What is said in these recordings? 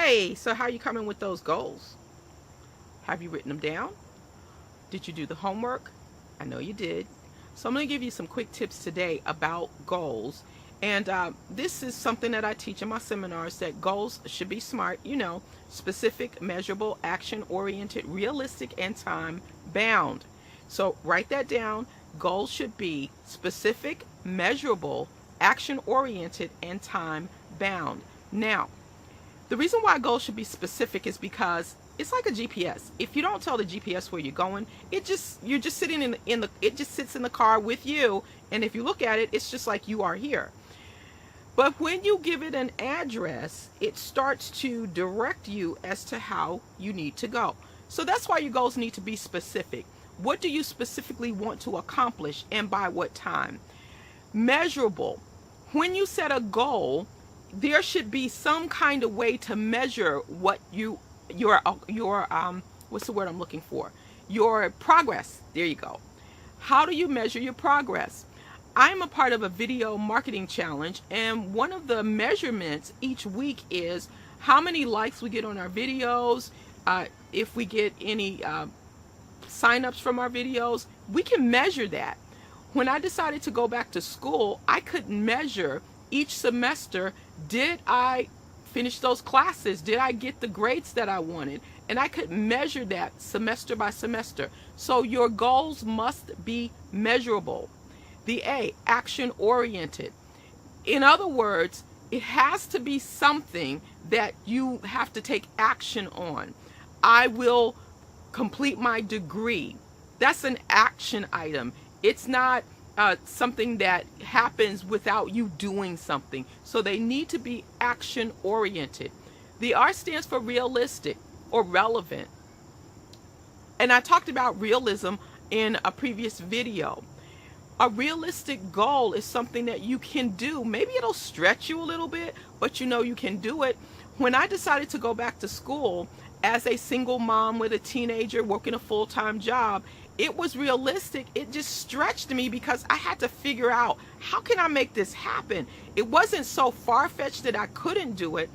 Hey, so how are you coming with those goals? Have you written them down? Did you do the homework? I know you did. So I'm going to give you some quick tips today about goals. And this is something that I teach in my seminars, that goals should be SMART, specific, measurable, action-oriented, realistic, and time-bound. So write that down. Goals should be specific, measurable, action-oriented, and time-bound. Now, the reason why goals should be specific is because it's like a GPS. If you don't tell the GPS where you're going, you're just sitting it just sits in the car with you, and if you look at it, it's just like you are here. But when you give it an address, it starts to direct you as to how you need to go. So that's why your goals need to be specific. What do you specifically want to accomplish, and by what time? Measurable. When you set a goal, there should be some kind of way to measure what your what's the word I'm looking for? Your progress. There you go. How do you measure your progress? I'm a part of a video marketing challenge, and one of the measurements each week is how many likes we get on our videos, if we get any sign-ups from our videos. We can measure that. When I decided to go back to school, I could measure each semester, did I finish those classes? Did I get the grades that I wanted? And I could measure that semester by semester. So your goals must be measurable. The A, action-oriented. In other words, it has to be something that you have to take action on. I will complete my degree. That's an action item. It's not something that happens without you doing something. So they need to be action-oriented. The R stands for realistic or relevant. And I talked about realism in a previous video. A realistic goal is something that you can do. Maybe it'll stretch you a little bit, but you can do it. When I decided to go back to school as a single mom with a teenager working a full-time job, it was realistic. It just stretched me because I had to figure out, how can I make this happen? It wasn't so far-fetched that I couldn't do it,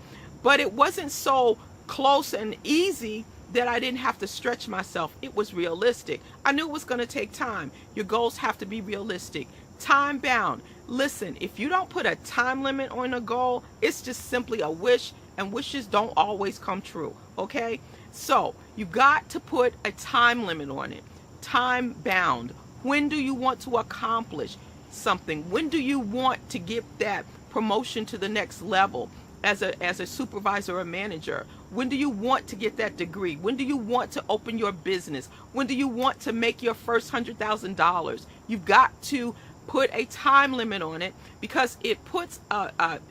but it wasn't so close and easy that I didn't have to stretch myself. It was realistic. I knew it was going to take time. Your goals have to be realistic. Time bound. Listen, if you don't put a time limit on a goal, it's just simply a wish, and wishes don't always come true. Okay? So you got to put a time limit on it. Time bound. When do you want to accomplish something? When do you want to get that promotion to the next level as a supervisor or manager? When do you want to get that degree? When do you want to open your business? When do you want to make your first $100,000? You've got to put a time limit on it, because it puts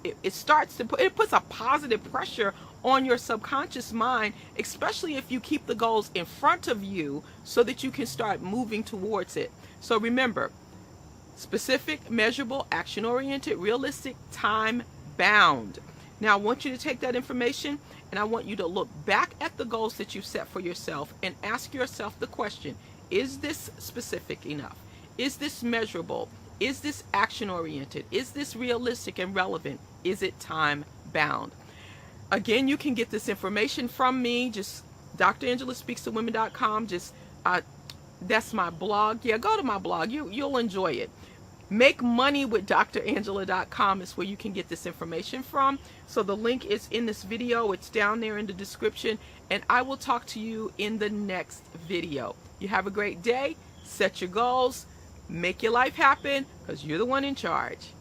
it puts a positive pressure on your subconscious mind, especially if you keep the goals in front of you so that you can start moving towards it. So remember, specific, measurable, action-oriented, realistic, time-bound. Now I want you to take that information, and I want you to look back at the goals that you've set for yourself and ask yourself the question, is this specific enough? Is this measurable? Is this action-oriented? Is this realistic and relevant? Is it time-bound? Again, you can get this information from me. Just drangela.speakstowomen.com. Just that's my blog. Yeah, go to my blog. You'll enjoy it. Make money with drangela.com is where you can get this information from. So the link is in this video. It's down there in the description. And I will talk to you in the next video. You have a great day. Set your goals. Make your life happen, because you're the one in charge.